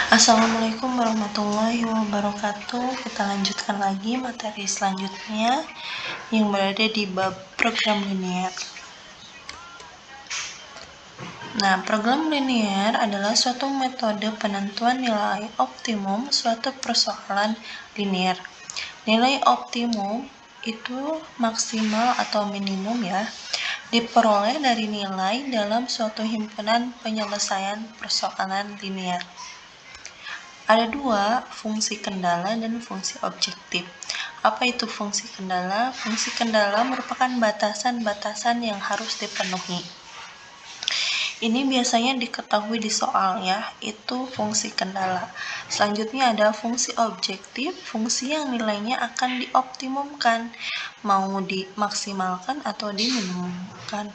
Assalamualaikum warahmatullahi wabarakatuh. Kita lanjutkan lagi materi selanjutnya yang berada di bab program linier. Nah, program linier adalah suatu metode penentuan nilai optimum suatu persoalan linier. Nilai optimum itu maksimal atau minimum ya, diperoleh dari nilai dalam suatu himpunan penyelesaian persoalan linier. Ada dua, fungsi kendala dan fungsi objektif. Apa itu fungsi kendala? Fungsi kendala merupakan batasan-batasan yang harus dipenuhi. Ini biasanya diketahui di soal ya, itu fungsi kendala. Selanjutnya ada fungsi objektif, fungsi yang nilainya akan dioptimumkan, mau dimaksimalkan atau diminimumkan.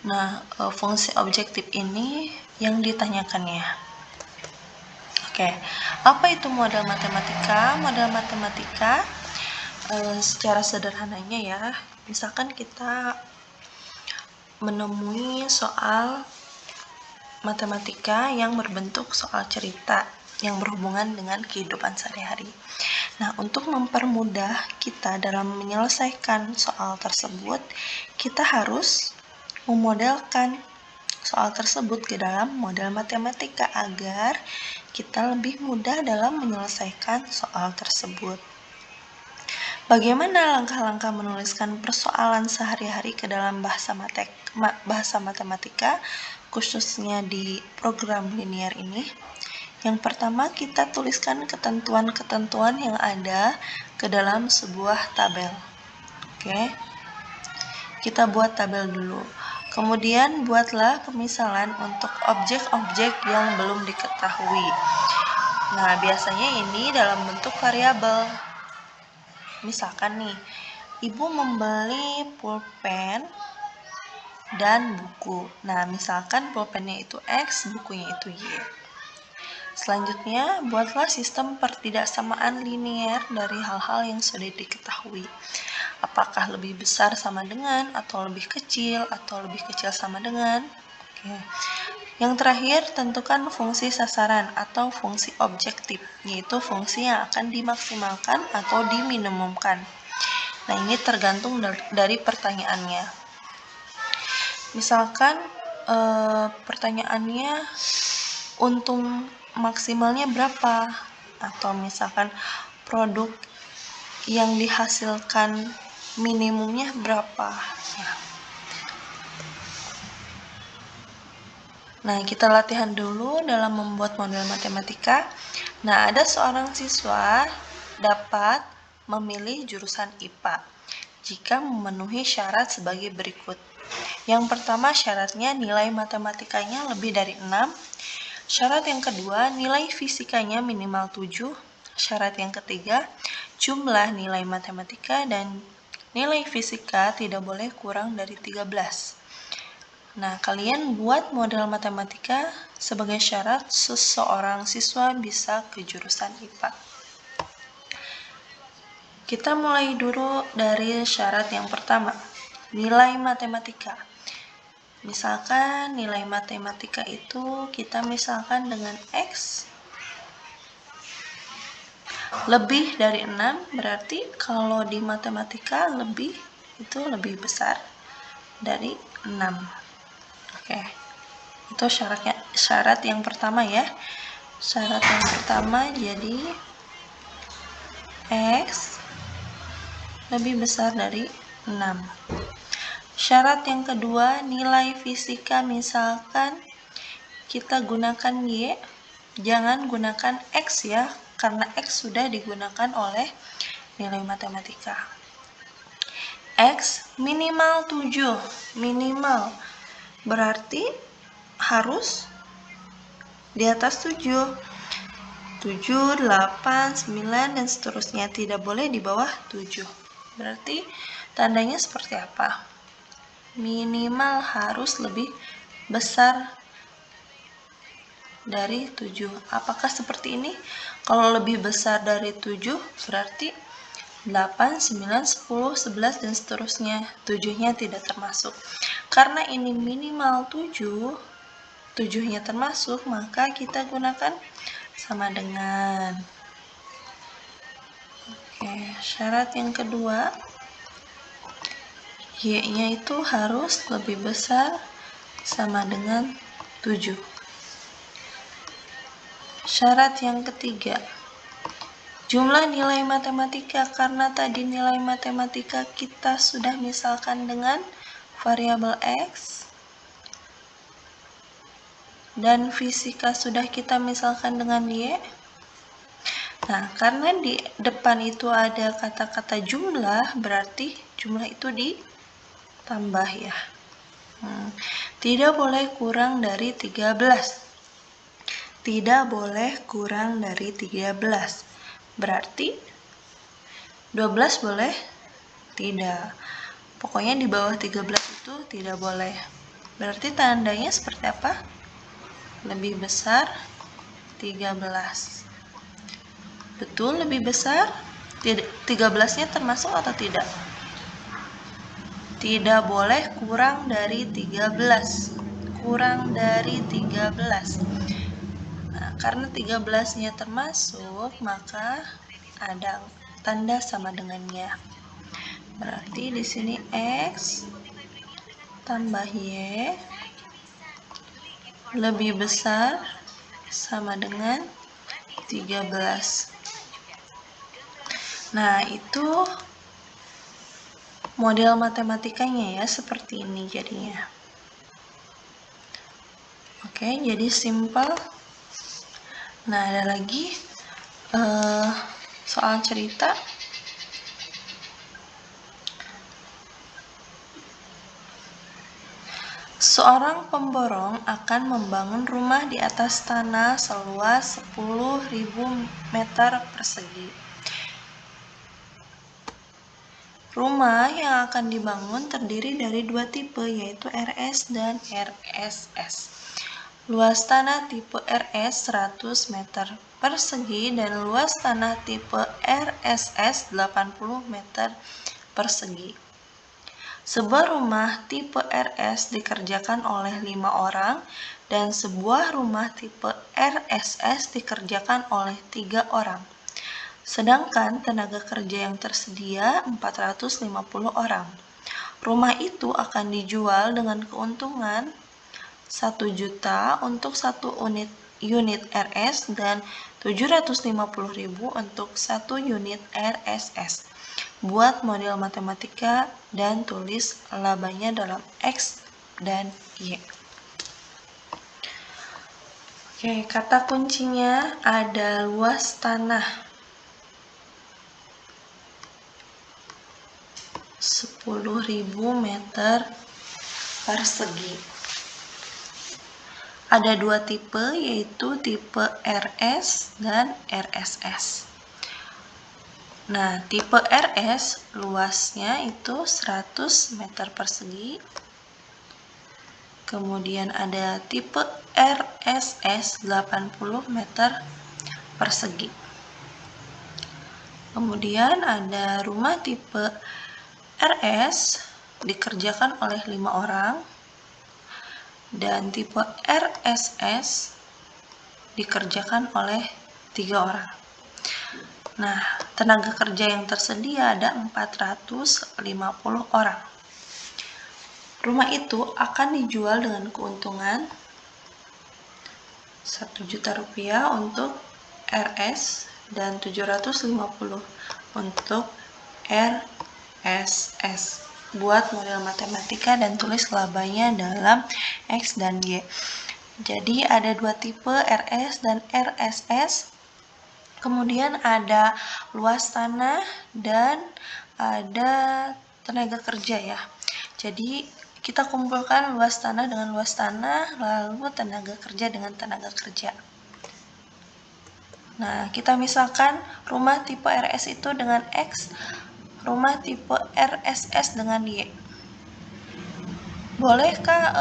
Nah, fungsi objektif ini yang ditanyakannya. Oke, apa itu model matematika? Model matematika secara sederhananya ya, misalkan kita menemui soal matematika yang berbentuk soal cerita yang berhubungan dengan kehidupan sehari-hari. Nah, untuk mempermudah kita dalam menyelesaikan soal tersebut, kita harus memodelkan soal tersebut ke dalam model matematika agar kita lebih mudah dalam menyelesaikan soal tersebut. Bagaimana langkah-langkah menuliskan persoalan sehari-hari ke dalam bahasa matematika, khususnya di program linier ini? Yang pertama, kita tuliskan ketentuan-ketentuan yang ada ke dalam sebuah tabel. Oke, kita buat tabel dulu. Kemudian buatlah pemisalan untuk objek-objek yang belum diketahui. Nah, biasanya ini dalam bentuk variabel. Misalkan nih, ibu membeli pulpen dan buku. Nah, misalkan pulpennya itu X, bukunya itu Y. Selanjutnya, buatlah sistem pertidaksamaan linier dari hal-hal yang sudah diketahui. Apakah lebih besar sama dengan, atau lebih kecil, atau lebih kecil sama dengan. Oke. Yang terakhir, tentukan fungsi sasaran atau fungsi objektif, yaitu fungsi yang akan dimaksimalkan atau diminimumkan. Nah, ini tergantung dari pertanyaannya. Misalkan pertanyaannya untung maksimalnya berapa, atau misalkan produk yang dihasilkan minimumnya berapa. Nah, kita latihan dulu dalam membuat model matematika. Nah, ada seorang siswa dapat memilih jurusan IPA jika memenuhi syarat sebagai berikut. Yang pertama, syaratnya nilai matematikanya lebih dari 6. Syarat yang kedua, nilai fisikanya minimal 7. Syarat yang ketiga, jumlah nilai matematika dan nilai fisika tidak boleh kurang dari 13. Nah, kalian buat model matematika sebagai syarat seseorang siswa bisa ke jurusan IPA. Kita mulai dulu dari syarat yang pertama, nilai matematika. Misalkan nilai matematika itu kita misalkan dengan X lebih dari 6, berarti kalau di matematika lebih itu lebih besar dari 6. Oke, itu syarat yang pertama ya. Syarat yang pertama jadi X lebih besar dari 6. Syarat yang kedua, nilai fisika misalkan kita gunakan Y, jangan gunakan X ya, karena X sudah digunakan oleh nilai matematika. X minimal 7, minimal berarti harus di atas 7. 7, 8, 9, dan seterusnya, tidak boleh di bawah 7. Berarti tandanya seperti apa? Minimal harus lebih besar dari 7. Apakah seperti ini? Kalau lebih besar dari 7 berarti 8, 9, 10, 11, dan seterusnya. 7-nya tidak termasuk. Karena ini minimal 7, 7-nya termasuk, maka kita gunakan sama dengan. Oke, syarat yang kedua, Y-nya itu harus lebih besar sama dengan 7. Syarat yang ketiga, jumlah nilai matematika, karena tadi nilai matematika kita sudah misalkan dengan variabel X, dan fisika sudah kita misalkan dengan Y. Nah, karena di depan itu ada kata-kata jumlah, berarti jumlah itu ditambah ya. Tidak boleh kurang dari 13. Tidak boleh kurang dari 13. Berarti 12 boleh? Tidak. Pokoknya di bawah 13 itu tidak boleh. Berarti tandanya seperti apa? Lebih besar 13. Betul, lebih besar. 13-nya termasuk atau tidak? Tidak boleh kurang dari 13. Kurang dari 13. Nah, karena 13-nya termasuk, maka ada tanda sama dengannya. Berarti di sini X tambah Y lebih besar sama dengan 13. Nah, itu model matematikanya ya, seperti ini jadinya. Oke, jadi simpel. Nah, ada lagi soal cerita. Seorang pemborong akan membangun rumah di atas tanah seluas 10.000 meter persegi. Rumah yang akan dibangun terdiri dari dua tipe, yaitu RS dan RSS. Luas tanah tipe RS 100 meter persegi dan luas tanah tipe RSS 80 meter persegi. Sebuah rumah tipe RS dikerjakan oleh 5 orang dan sebuah rumah tipe RSS dikerjakan oleh 3 orang. Sedangkan tenaga kerja yang tersedia 450 orang. Rumah itu akan dijual dengan keuntungan 1 juta untuk 1 unit RS dan 750.000 untuk 1 unit RSS. Buat model matematika dan tulis labanya dalam X dan Y. Oke, kata kuncinya ada luas tanah 10.000 meter persegi. Ada dua tipe, yaitu tipe RS dan RSS. Nah, tipe RS luasnya itu 100 meter persegi. Kemudian ada tipe RSS 80 meter persegi. Kemudian ada rumah tipe RS dikerjakan oleh 5 orang dan tipe RSS dikerjakan oleh 3 orang. Nah, tenaga kerja yang tersedia ada 450 orang. Rumah itu akan dijual dengan keuntungan 1 juta rupiah untuk RS dan 750 untuk RSS. Buat model matematika dan tulis labanya dalam X dan Y. Jadi ada dua tipe, RS dan RSS. Kemudian ada luas tanah dan ada tenaga kerja ya. Jadi kita kumpulkan luas tanah dengan luas tanah, lalu tenaga kerja dengan tenaga kerja. Nah, kita misalkan rumah tipe RS itu dengan X, rumah tipe RSS dengan Y. Bolehkah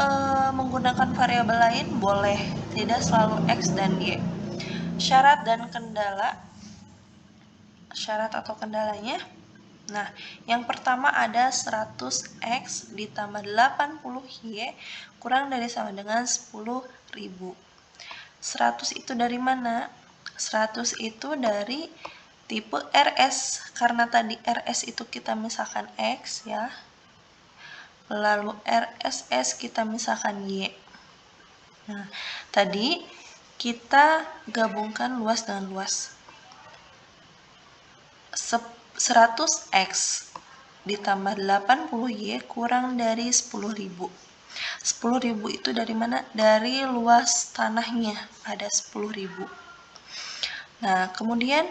menggunakan variabel lain? Boleh, tidak selalu X dan Y. Syarat dan kendala. Syarat atau kendalanya? Nah, yang pertama ada 100X ditambah 80Y kurang dari sama dengan 10 100 itu dari mana? 100 itu dari tipe RS, karena tadi RS itu kita misalkan X ya, lalu RSS kita misalkan Y. Nah, tadi kita gabungkan luas dengan luas. 100X ditambah 80Y kurang dari 10.000. 10.000 itu dari mana? Dari luas tanahnya, ada 10.000. Nah, kemudian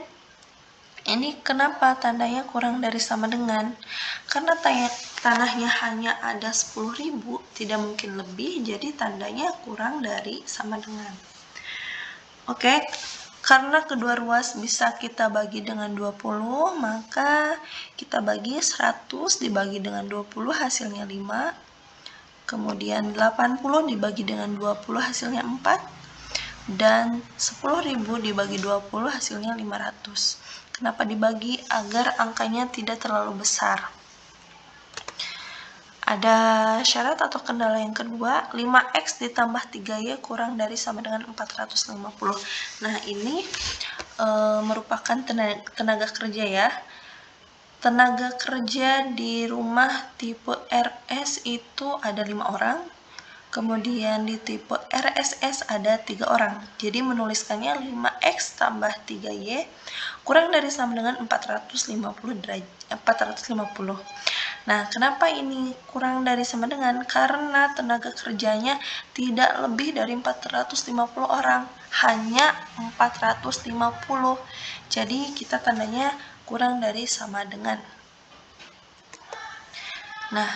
ini kenapa tandanya kurang dari sama dengan? Karena tanahnya hanya ada 10.000, tidak mungkin lebih, jadi tandanya kurang dari sama dengan. Oke, karena kedua ruas bisa kita bagi dengan 20, maka kita bagi 100 dibagi dengan 20 hasilnya 5. Kemudian 80 dibagi dengan 20 hasilnya 4. Dan 10.000 dibagi 20 hasilnya 500. Kenapa dibagi? Agar angkanya tidak terlalu besar. Ada syarat atau kendala yang kedua, 5X ditambah 3Y kurang dari sama dengan 450. Nah, ini merupakan tenaga kerja ya. Tenaga kerja di rumah tipe RS itu ada 5 orang. Kemudian di tipe RSS ada 3 orang. Jadi menuliskannya 5X tambah 3Y kurang dari sama dengan 450. Nah, kenapa ini kurang dari sama dengan? Karena tenaga kerjanya tidak lebih dari 450 orang, hanya 450. Jadi kita tandanya kurang dari sama dengan. Nah,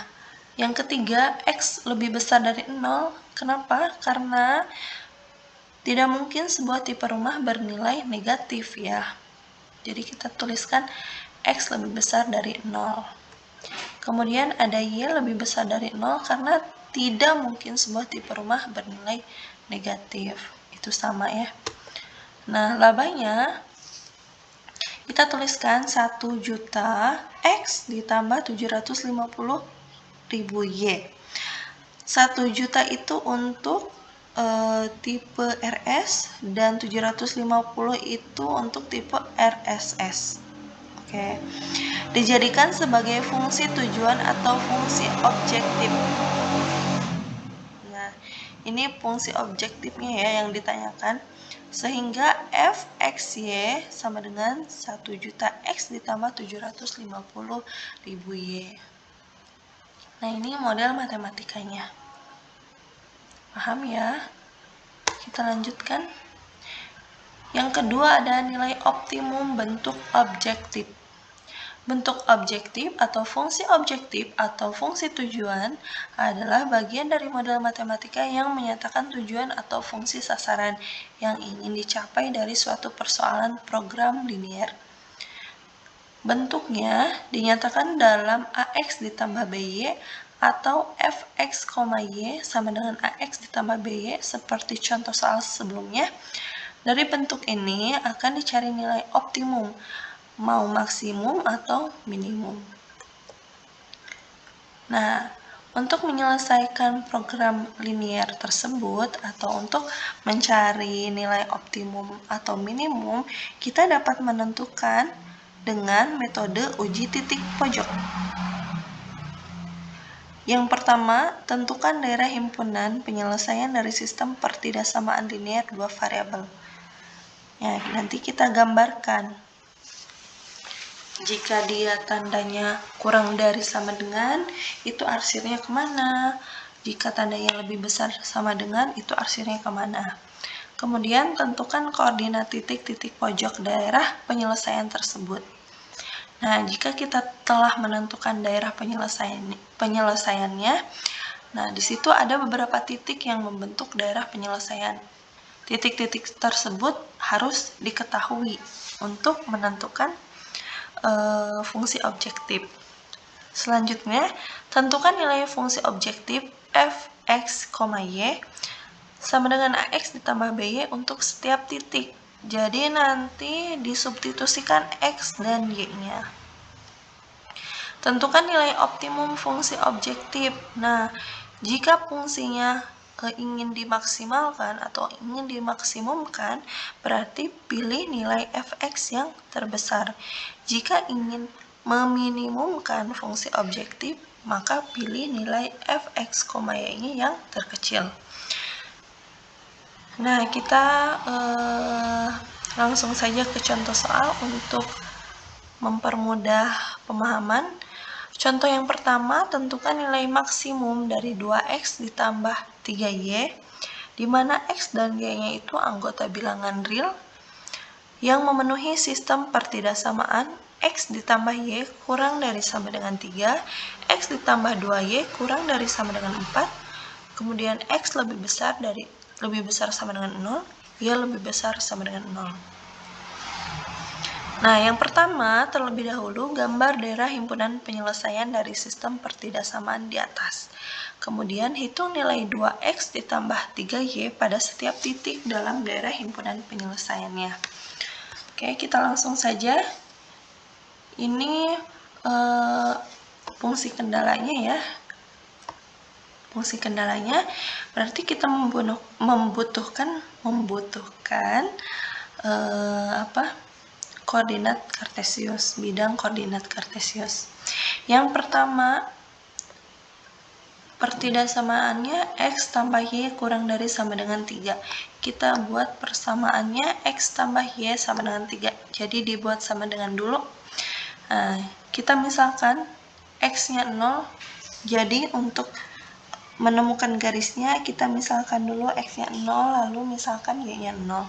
yang ketiga, X lebih besar dari 0. Kenapa? Karena tidak mungkin sebuah tipe rumah bernilai negatif ya. Jadi kita tuliskan X lebih besar dari 0. Kemudian ada Y lebih besar dari 0 karena tidak mungkin sebuah tipe rumah bernilai negatif. Itu sama ya. Nah, labanya kita tuliskan 1 juta X ditambah 750.000 Y. 1 juta itu untuk tipe RS dan 750 itu untuk tipe RSS. Oke. Dijadikan sebagai fungsi tujuan atau fungsi objektif. Nah, ini fungsi objektifnya ya yang ditanyakan. Sehingga fxy sama dengan 1 juta X ditambah 750.000 Y. Nah, ini model matematikanya. Paham ya? Kita lanjutkan. Yang kedua ada nilai optimum bentuk objektif. Bentuk objektif atau fungsi objektif atau fungsi tujuan adalah bagian dari model matematika yang menyatakan tujuan atau fungsi sasaran yang ingin dicapai dari suatu persoalan program linier. Bentuknya dinyatakan dalam AX ditambah BY atau fx, y sama dengan AX ditambah BY seperti contoh soal sebelumnya. Dari bentuk ini akan dicari nilai optimum, mau maksimum atau minimum. Nah, untuk menyelesaikan program linier tersebut atau untuk mencari nilai optimum atau minimum, kita dapat menentukan dengan metode uji titik pojok. Yang pertama, tentukan daerah himpunan penyelesaian dari sistem pertidaksamaan linier dua variabel. Ya, nanti kita gambarkan. Jika dia tandanya kurang dari sama dengan, itu arsirnya kemana? Jika tandanya lebih besar sama dengan, itu arsirnya kemana? Kemudian tentukan koordinat titik-titik pojok daerah penyelesaian tersebut. Nah, jika kita telah menentukan daerah penyelesaiannya, nah di situ ada beberapa titik yang membentuk daerah penyelesaian. Titik-titik tersebut harus diketahui untuk menentukan fungsi objektif. Selanjutnya, tentukan nilai fungsi objektif fx, y sama dengan ax ditambah by untuk setiap titik. Jadi nanti disubstitusikan x dan y-nya. Tentukan nilai optimum fungsi objektif. Nah, jika fungsinya ingin dimaksimalkan atau ingin dimaksimumkan, berarti pilih nilai fx yang terbesar. Jika ingin meminimumkan fungsi objektif, maka pilih nilai fx, y-nya yang terkecil. Nah, kita langsung saja ke contoh soal untuk mempermudah pemahaman. Contoh yang pertama, tentukan nilai maksimum dari 2x ditambah 3y, di mana x dan y-nya itu anggota bilangan real yang memenuhi sistem pertidaksamaan x ditambah y kurang dari sama dengan 3, x ditambah 2y kurang dari sama dengan 4, kemudian x lebih besar sama dengan 0, y lebih besar sama dengan 0. Nah, yang pertama, terlebih dahulu gambar daerah himpunan penyelesaian dari sistem pertidaksamaan di atas. Kemudian hitung nilai 2x ditambah 3y pada setiap titik dalam daerah himpunan penyelesaiannya. Oke, kita langsung saja. Ini fungsi kendalanya ya. Fungsi kendalanya berarti kita membutuhkan koordinat kartesius, bidang koordinat kartesius. Yang pertama, pertidaksamaannya x tambah y kurang dari sama dengan 3. Kita buat persamaannya x tambah y sama dengan 3. Jadi dibuat sama dengan dulu. Nah, kita misalkan x-nya 0. Jadi untuk menemukan garisnya, kita misalkan dulu x-nya 0, lalu misalkan y-nya 0.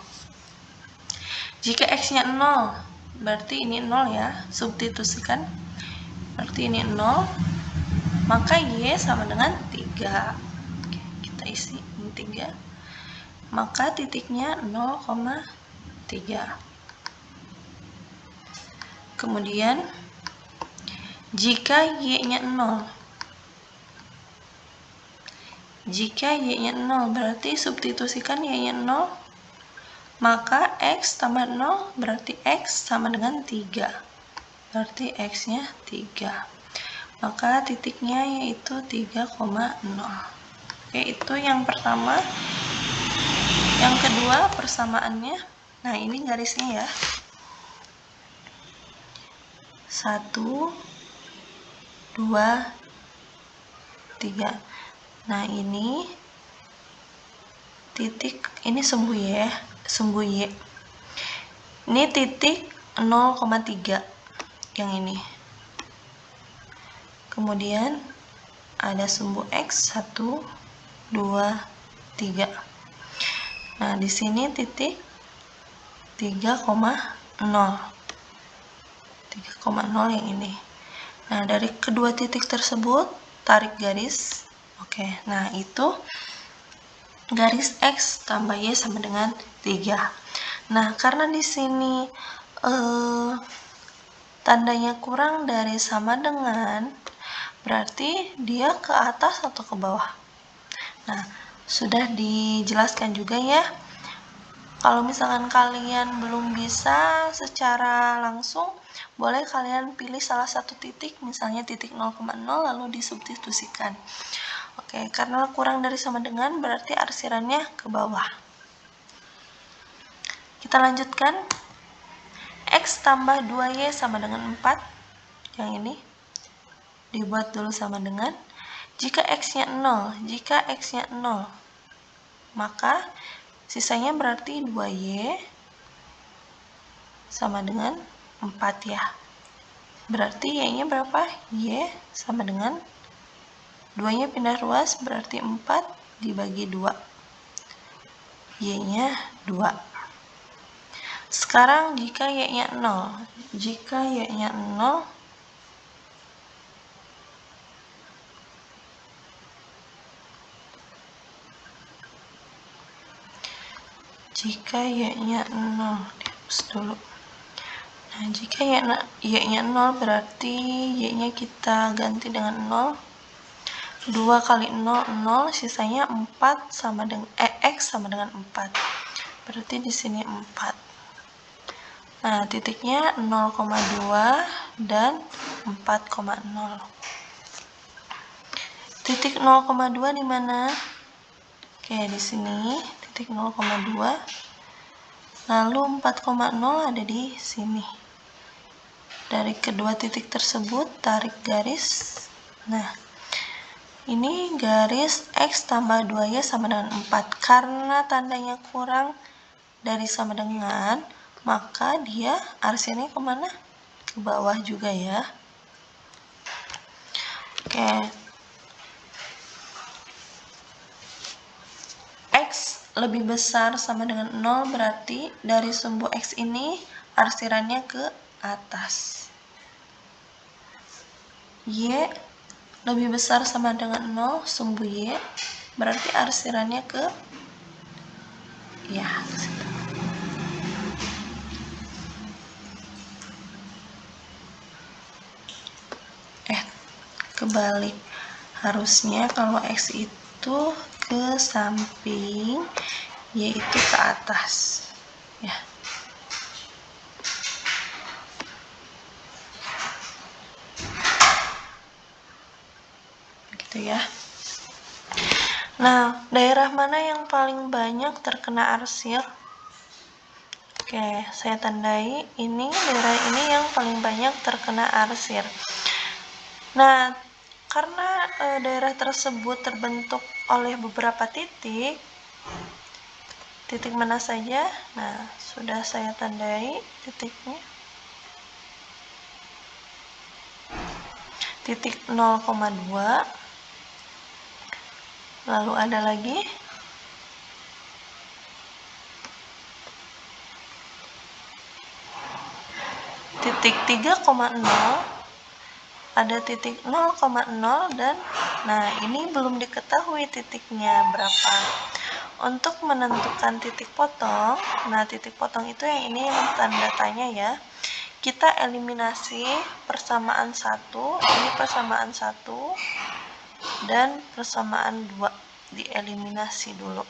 Jika x-nya 0, berarti ini 0 ya, substitusikan. Berarti ini 0, maka y sama dengan 3. Oke, kita isi ini 3. Maka titiknya 0,3. Kemudian jika y-nya 0, berarti substitusikan y-nya 0, maka x tambah 0 berarti x sama dengan 3. Berarti x-nya 3. Maka titiknya yaitu 3,0. Oke, itu yang pertama. Yang kedua, persamaannya. Nah, ini garisnya ya. 1, 2, 3. Nah, ini titik, ini sumbu y. Ini titik 0,3 yang ini. Kemudian ada sumbu x 1, 2, 3. Nah, di sini titik 3,0 yang ini. Nah, dari kedua titik tersebut tarik garis. Oke, nah itu garis x tambah y sama dengan 3. Nah, karena di sini tandanya kurang dari sama dengan, berarti dia ke atas atau ke bawah. Nah, sudah dijelaskan juga ya. Kalau misalkan kalian belum bisa secara langsung, boleh kalian pilih salah satu titik, misalnya titik 0,0 lalu disubstitusikan. Oke, karena kurang dari sama dengan berarti arsirannya ke bawah. Kita lanjutkan. X tambah 2y sama dengan 4. Yang ini dibuat dulu sama dengan. Jika x-nya 0, maka sisanya berarti 2y sama dengan 4 ya. Berarti y-nya berapa? Y sama dengan 2-nya pindah ruas, berarti 4 dibagi 2. Y-nya 2. Sekarang jika y-nya 0, jika y-nya 0, dihapus dulu. Nah, jika y-nya 0 berarti y-nya kita ganti dengan 0. 2 kali 0, 0, sisanya 4 sama dengan x sama dengan 4. Berarti di sini 4. Nah, titiknya 0,2 dan 4,0. Titik 0,2 di mana? Oke, Oke, di sini titik 0,2, lalu 4,0 ada di sini. Dari kedua titik tersebut tarik garis. Nah, ini garis X tambah 2Y sama dengan 4. Karena tandanya kurang dari sama dengan, maka dia arsirnya kemana? Ke bawah juga ya. Oke. X lebih besar sama dengan 0, berarti dari sumbu X ini arsirannya ke atas. Y lebih besar sama dengan 0, sumbu Y, berarti arsirannya ke situ. Kebalik. Harusnya kalau X itu ke samping, Y itu ke atas. Ya. Gitu ya. Nah, daerah mana yang paling banyak terkena arsir? Oke, saya tandai ini daerah ini yang paling banyak terkena arsir. Nah, karena daerah tersebut terbentuk oleh beberapa titik mana saja? Nah, sudah saya tandai titiknya. Titik 0,2, lalu ada lagi titik 3,0, ada titik 0,0, dan nah ini belum diketahui titiknya berapa. Untuk menentukan titik potong, nah titik potong itu yang ini yang tanda tanya ya. Kita eliminasi persamaan 1, ini persamaan 1 dan persamaan 2, dieliminasi dulu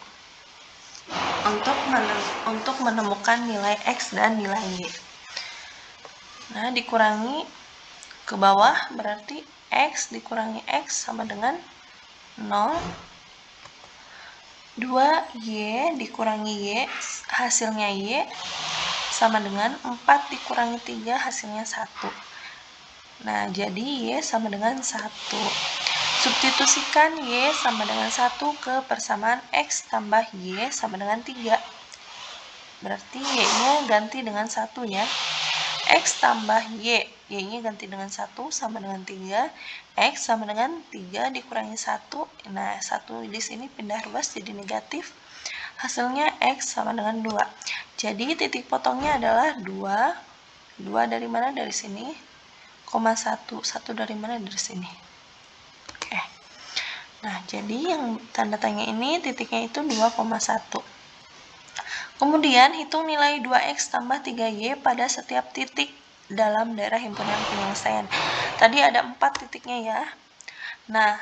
untuk menemukan nilai X dan nilai Y. Nah, dikurangi ke bawah berarti X dikurangi X sama dengan 0. 2Y dikurangi Y, hasilnya Y sama dengan 4 dikurangi 3, hasilnya 1. Nah, jadi Y sama dengan 1. Substitusikan Y sama dengan 1 ke persamaan X tambah Y sama dengan 3. Berarti Y-nya ganti dengan 1 ya. X tambah Y, Y-nya ganti dengan 1 sama dengan 3. X sama dengan 3 dikurangi 1. Nah, 1 di sini pindah ruas jadi negatif. Hasilnya X sama dengan 2. Jadi titik potongnya adalah 2. 2 dari mana? Dari sini. 1. 1 dari mana? Dari sini. Oke. Nah, jadi yang tanda tanya ini titiknya itu 2,1. Kemudian hitung nilai 2X tambah 3Y pada setiap titik dalam daerah himpunan penyelesaian. Tadi ada 4 titiknya ya. Nah,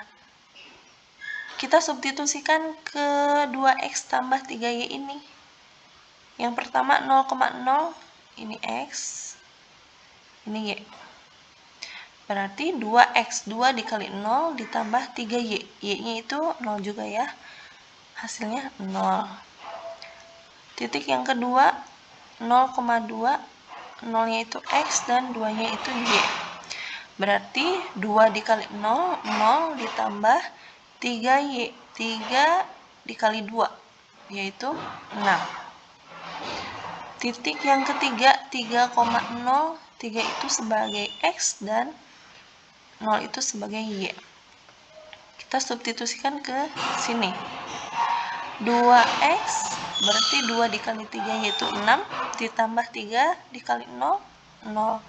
kita substitusikan ke 2X tambah 3Y ini. Yang pertama 0,0, ini X, ini Y. Berarti 2X, 2 dikali 0 ditambah 3Y. Y-nya itu 0 juga ya. Hasilnya 0. Titik yang kedua 0,2, 0-nya itu X dan 2-nya itu Y. Berarti 2 dikali 0, 0 ditambah 3Y. 3 dikali 2, yaitu 6. Titik yang ketiga 3,0, 3 itu sebagai X dan 0 itu sebagai Y. Kita substitusikan ke sini. 2X berarti 2 dikali 3 yaitu 6, ditambah 3 dikali 0, 0.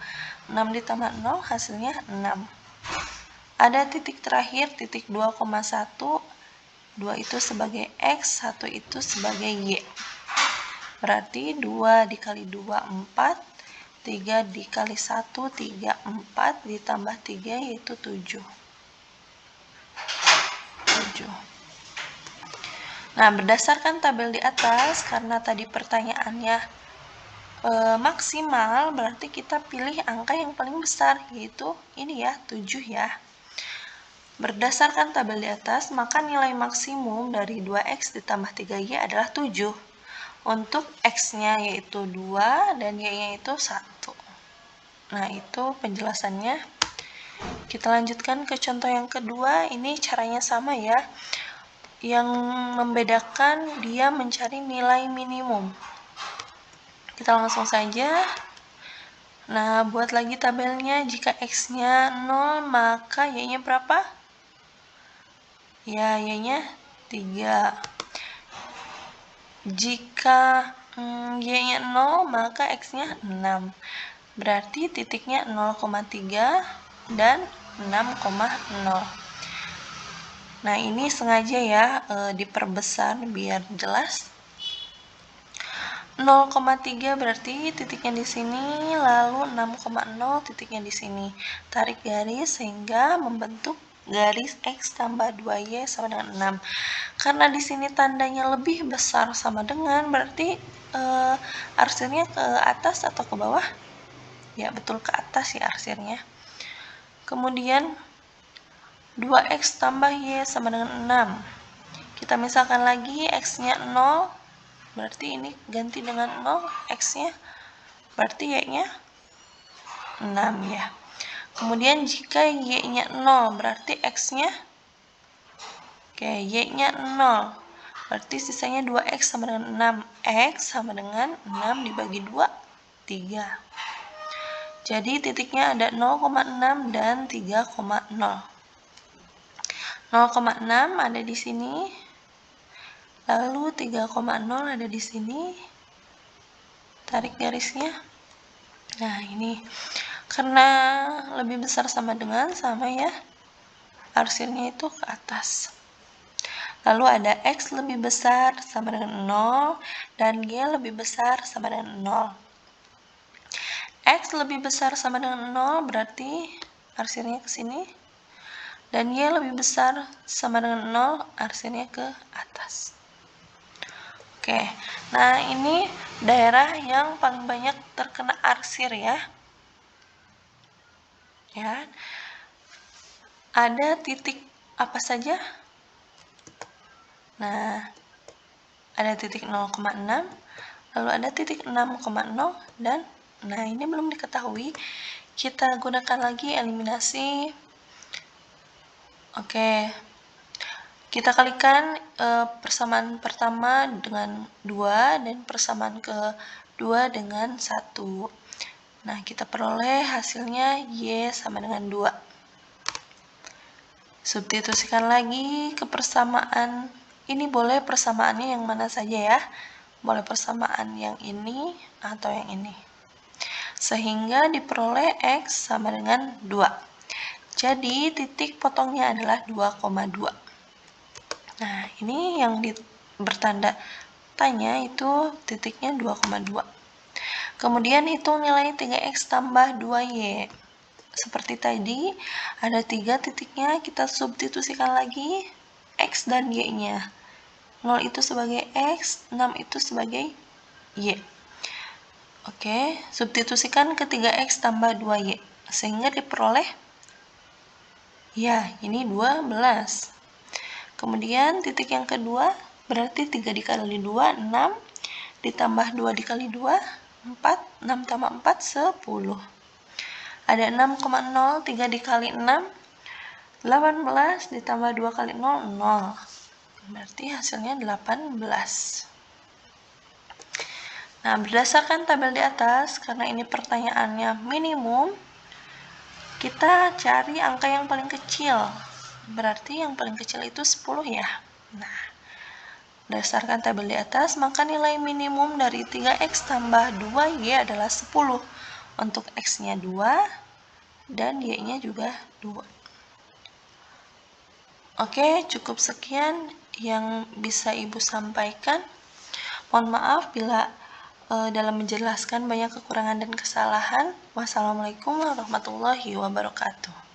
6 ditambah 0 hasilnya 6. Ada titik terakhir, titik 2,1. 2 itu sebagai X, 1 itu sebagai Y. Berarti 2 dikali 2, 4. 3 dikali 1, 3, 4, ditambah 3 yaitu 7. Nah, berdasarkan tabel di atas, karena tadi pertanyaannya maksimal, berarti kita pilih angka yang paling besar, yaitu ini ya, 7 ya. Berdasarkan tabel di atas, maka nilai maksimum dari 2x ditambah 3y adalah 7. Untuk x-nya yaitu 2 dan y-nya itu 1. Nah, itu penjelasannya. Kita lanjutkan ke contoh yang kedua. Ini caranya sama ya. Yang membedakan dia mencari nilai minimum. Kita langsung saja. Nah, buat lagi tabelnya. Jika x-nya 0, maka y-nya berapa? Ya, y-nya 3. Jika y-nya 0, maka x-nya 6. Berarti titiknya 0,3 dan 6,0. Nah, ini sengaja ya diperbesar biar jelas. 0,3 berarti titiknya di sini, lalu 6,0 titiknya di sini. Tarik garis sehingga membentuk garis x tambah 2y sama dengan 6. Karena di sini tandanya lebih besar sama dengan, berarti arsirnya ke atas atau ke bawah? Ya, betul ke atas ya arsirnya. Kemudian 2x tambah y sama dengan 6. Kita misalkan lagi x-nya 0, berarti ini ganti dengan 0, x-nya, berarti y-nya 6 ya. Kemudian jika y-nya 0, berarti x-nya, y-nya 0, berarti sisanya 2x sama dengan 6. X sama dengan 6 dibagi 2, 3. Jadi titiknya ada 0,6 dan 3,0. 0,6 ada di sini, lalu 3,0 ada di sini. Tarik garisnya. Nah, ini karena lebih besar sama dengan, sama ya, arsirnya itu ke atas. Lalu ada x lebih besar sama dengan 0 dan y lebih besar sama dengan 0. X lebih besar sama dengan 0 berarti arsirnya ke sini, dan y lebih besar sama dengan 0, arsirnya ke atas. Oke, nah ini daerah yang paling banyak terkena arsir ya. Ada titik apa saja? Nah, ada titik 0,6, lalu ada titik 6,0, dan nah ini belum diketahui. Kita gunakan lagi eliminasi. Oke, kita kalikan persamaan pertama dengan 2 dan persamaan kedua dengan 1. Nah, kita peroleh hasilnya y sama dengan 2. Substitusikan lagi ke persamaan. Ini boleh persamaannya yang mana saja ya. Boleh persamaan yang ini atau yang ini. Sehingga diperoleh x sama dengan 2. Jadi titik potongnya adalah 2,2. Nah, ini yang bertanda tanya itu titiknya 2,2. Kemudian hitung nilai 3x tambah 2y. Seperti tadi, ada 3 titiknya, kita substitusikan lagi x dan y-nya. 0 itu sebagai x, 6 itu sebagai y. Oke, substitusikan ke 3x tambah 2y. Sehingga diperoleh, ya, ini 12. Kemudian titik yang kedua, berarti 3 dikali 2, 6. Ditambah 2 dikali 2, 4. 6 tambah 4, 10. Ada 6,0, 3 dikali 6, 18. Ditambah 2 kali 0, 0. Berarti hasilnya 18. Nah, berdasarkan tabel di atas, karena ini pertanyaannya minimum, kita cari angka yang paling kecil. Berarti yang paling kecil itu 10 ya. Nah, berdasarkan tabel di atas, maka nilai minimum dari 3x tambah 2y adalah 10. Untuk x-nya 2 dan y-nya juga 2. Oke, cukup sekian yang bisa Ibu sampaikan. Mohon maaf bila dalam menjelaskan banyak kekurangan dan kesalahan. Wassalamualaikum warahmatullahi wabarakatuh.